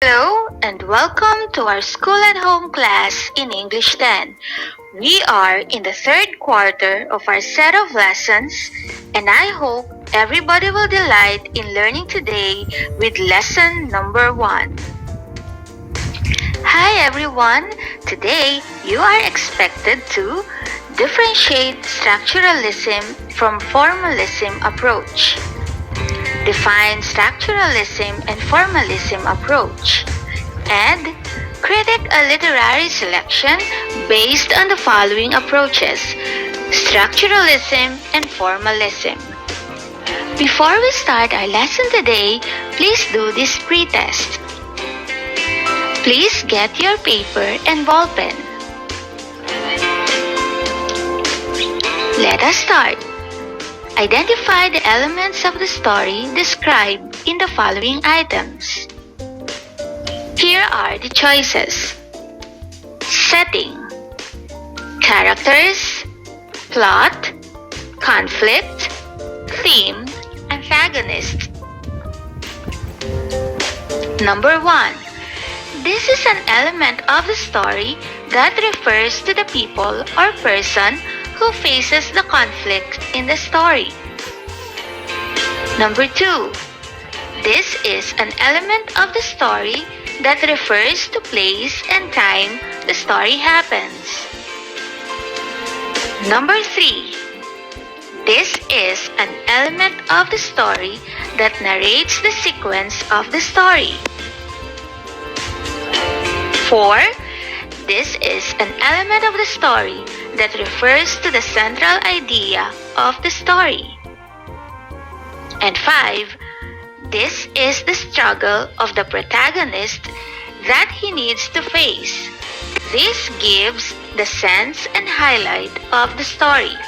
Hello and welcome to our School at Home class in English 10. We are in the third quarter of our set of lessons, and I hope everybody will delight in learning today with lesson number 1. Hi everyone! Today you are expected to differentiate structuralism from formalism approach. Define structuralism and formalism approach, and critique a literary selection based on the following approaches: structuralism and formalism. Before we start our lesson today, please do this pre-test. Please get your paper and ball pen. Let us start. Identify the elements of the story described in the following items. Here are the choices: setting, characters, plot, conflict, theme, antagonist. Number 1. This is an element of the story that refers to the people or person who faces the conflict in the story. Number 2. This is an element of the story that refers to place and time the story happens. Number 3. This is an element of the story that narrates the sequence of the story. 4. This is an element of the story that refers to the central idea of the story. And 5. This is the struggle of the protagonist that he needs to face. This gives the sense and highlight of the story.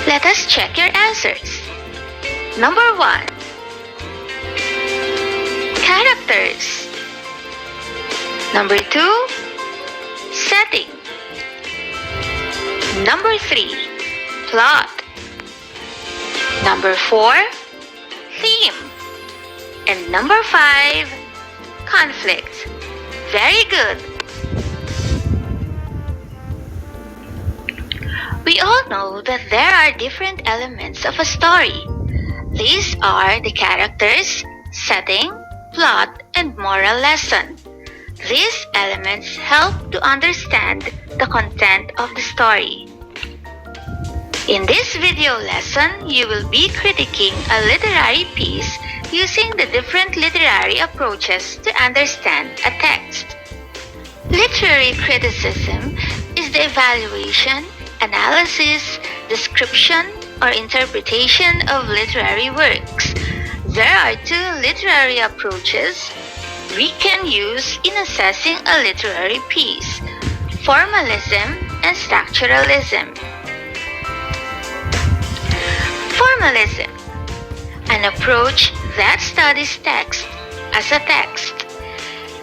Let us check your answers. Number 1. Characters. Number 2. Setting. Number 3. Plot. Number 4. Theme. And number 5. Conflict. Very good. We all know that there are different elements of a story. These are the characters, setting, plot, and moral lesson. These elements help to understand the content of the story. In this video lesson, you will be critiquing a literary piece using the different literary approaches to understand a text. Literary criticism is the evaluation, analysis, description, or interpretation of literary works. There are two literary approaches we can use in assessing a literary piece: formalism and structuralism. Formalism, an approach that studies text as a text.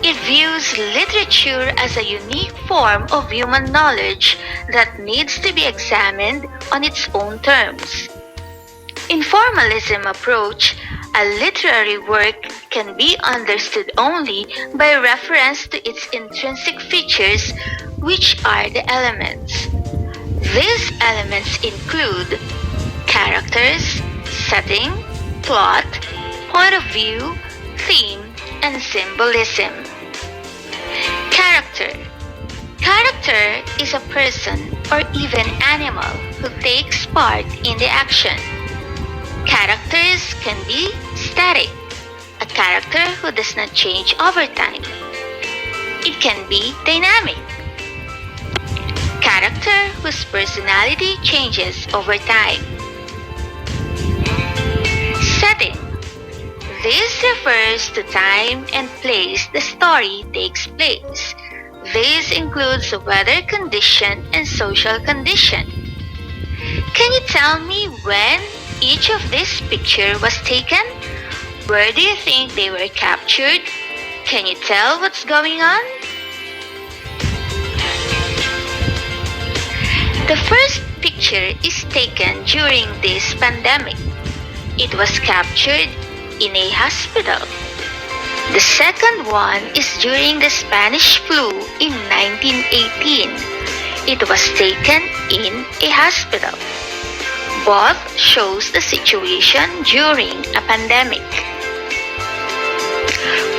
It views literature as a unique form of human knowledge that needs to be examined on its own terms. In formalism approach, a literary work can be understood only by reference to its intrinsic features, which are the elements. These elements include characters, setting, plot, point of view, theme, and symbolism. Character. Character is a person or even animal who takes part in the action. Characters can be static, a character who does not change over time. It can be dynamic, character whose personality changes over time. Setting. This refers to time and place the story takes place. This includes the weather condition and social condition. Can you tell me when each of this picture was taken? Where do you think they were captured? Can you tell what's going on? The first picture is taken during this pandemic. It was captured in a hospital. The second one is during the Spanish flu in 1918. It was taken in a hospital. Both shows the situation during a pandemic.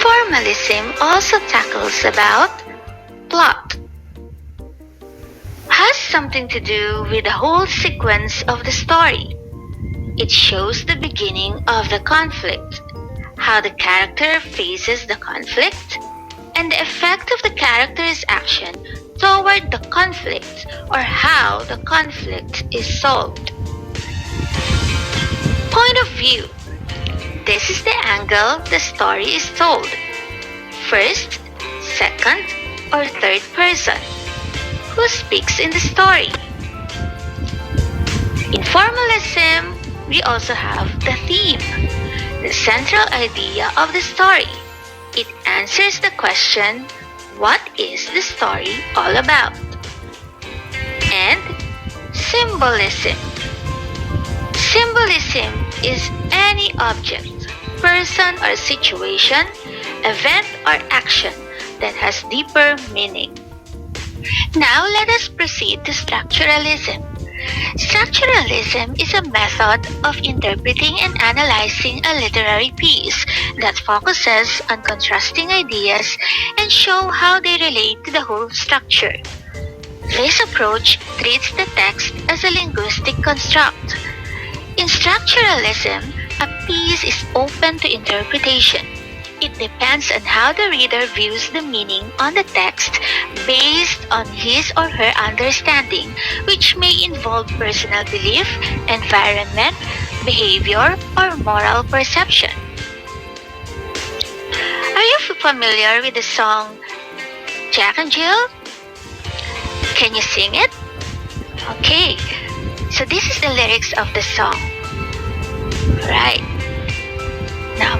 Formalism also tackles about plot. Has something to do with the whole sequence of the story. It shows the beginning of the conflict, how the character faces the conflict, and the effect of the character's action toward the conflict or how the conflict is solved. Point of view. This is the angle the story is told. First, second, or third person. Who speaks in the story? In formalism, we also have the theme, the central idea of the story. It answers the question, what is the story all about? And symbolism. Symbolism is any object, person or situation, event or action that has deeper meaning. Now let us proceed to structuralism. Structuralism is a method of interpreting and analyzing a literary piece that focuses on contrasting ideas and show how they relate to the whole structure. This approach treats the text as a linguistic construct. In structuralism, a piece is open to interpretation. It depends on how the reader views the meaning on the text based on his or her understanding, which may involve personal belief, environment, behavior, or moral perception. Are you familiar with the song Jack and Jill? Can you sing it? Okay, so this is the lyrics of the song. Right. Now,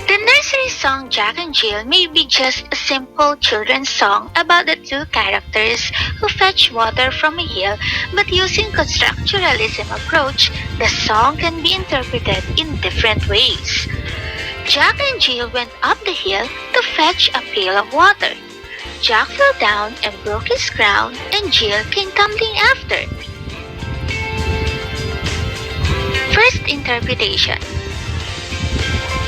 the nursery song Jack and Jill may be just a simple children's song about the two characters who fetch water from a hill, but using constructuralism approach, the song can be interpreted in different ways. Jack and Jill went up the hill to fetch a pail of water. Jack fell down and broke his crown, and Jill came tumbling after. First interpretation.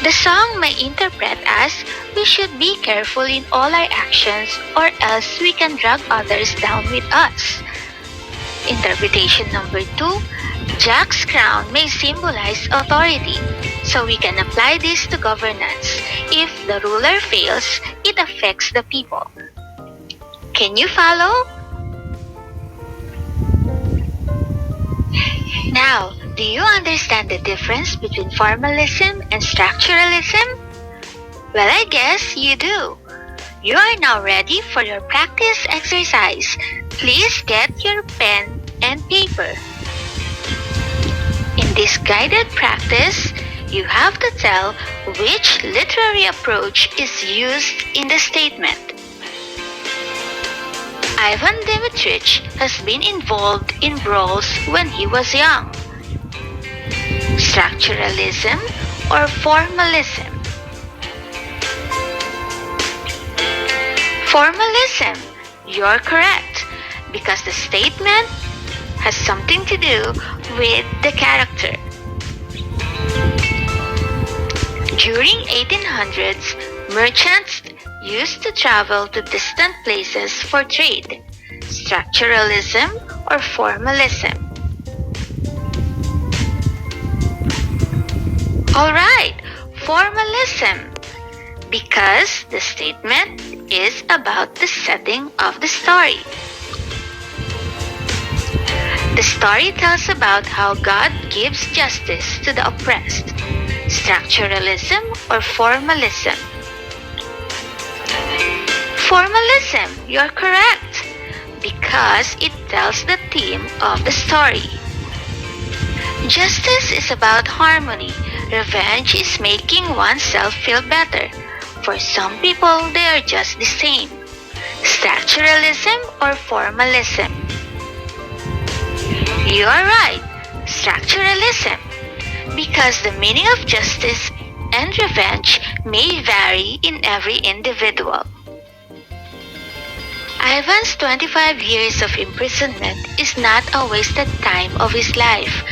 The song may interpret as we should be careful in all our actions or else we can drag others down with us. Interpretation number 2, Jack's crown may symbolize authority, so we can apply this to governance. If the ruler fails, it affects the people. Can you follow? Now, do you understand the difference between formalism and structuralism? Well, I guess you do. You are now ready for your practice exercise. Please get your pen and paper. In this guided practice, you have to tell which literary approach is used in the statement. Ivan Dimitrich has been involved in brawls when he was young. Structuralism or formalism? Formalism, you're correct, because the statement has something to do with the character. During 1800s, merchants used to travel to distant places for trade. Structuralism or formalism? Alright, formalism, because the statement is about the setting of the story. The story tells about how God gives justice to the oppressed. Structuralism or formalism? Formalism, you're correct, because it tells the theme of the story. Justice is about harmony. Revenge is making oneself feel better. For some people, they are just the same. Structuralism or formalism? You are right, structuralism, because the meaning of justice and revenge may vary in every individual. Ivan's 25 years of imprisonment is not a wasted time of his life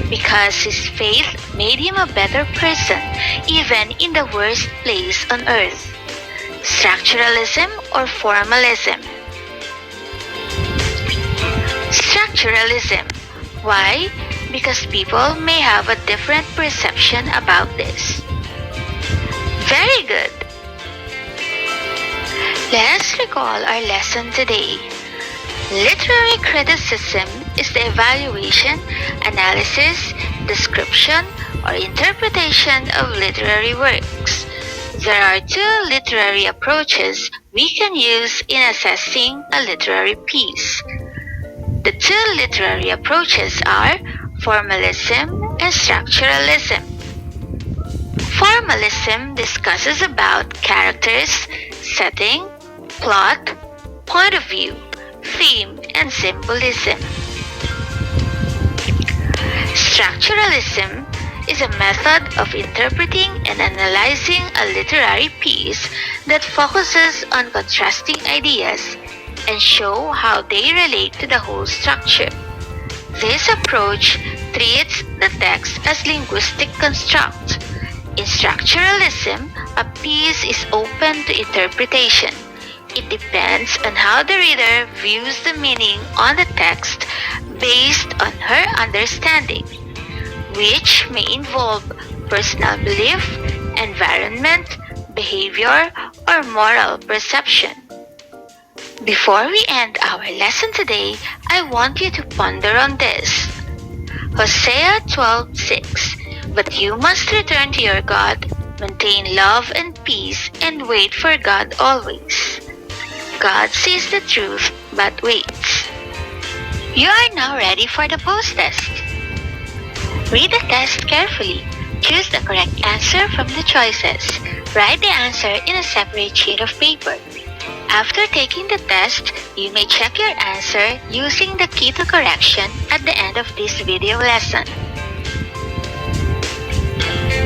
because his faith made him a better person even in the worst place on earth. Structuralism or formalism? Structuralism. Why? Because people may have a different perception about this. Very good. Let's recall our lesson today. Literary criticism is the evaluation, analysis, description, or interpretation of literary works. There are two literary approaches we can use in assessing a literary piece. The two literary approaches are formalism and structuralism. Formalism discusses about characters, setting, plot, point of view, theme, and symbolism. Structuralism is a method of interpreting and analyzing a literary piece that focuses on contrasting ideas and show how they relate to the whole structure. This approach treats the text as linguistic construct. In structuralism, a piece is open to interpretation. It depends on how the reader views the meaning on the text based on her understanding, which may involve personal belief, environment, behavior, or moral perception. Before we end our lesson today, I want you to ponder on this. Hosea 12:6. But you must return to your God, maintain love and peace, and wait for God always. God sees the truth but waits. You are now ready for the post-test. Read the test carefully. Choose the correct answer from the choices. Write the answer in a separate sheet of paper. After taking the test, you may check your answer using the key to correction at the end of this video lesson.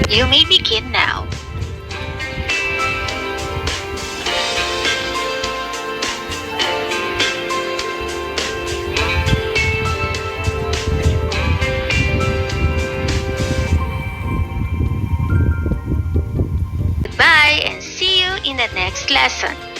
You may begin now. Goodbye and see you in the next lesson.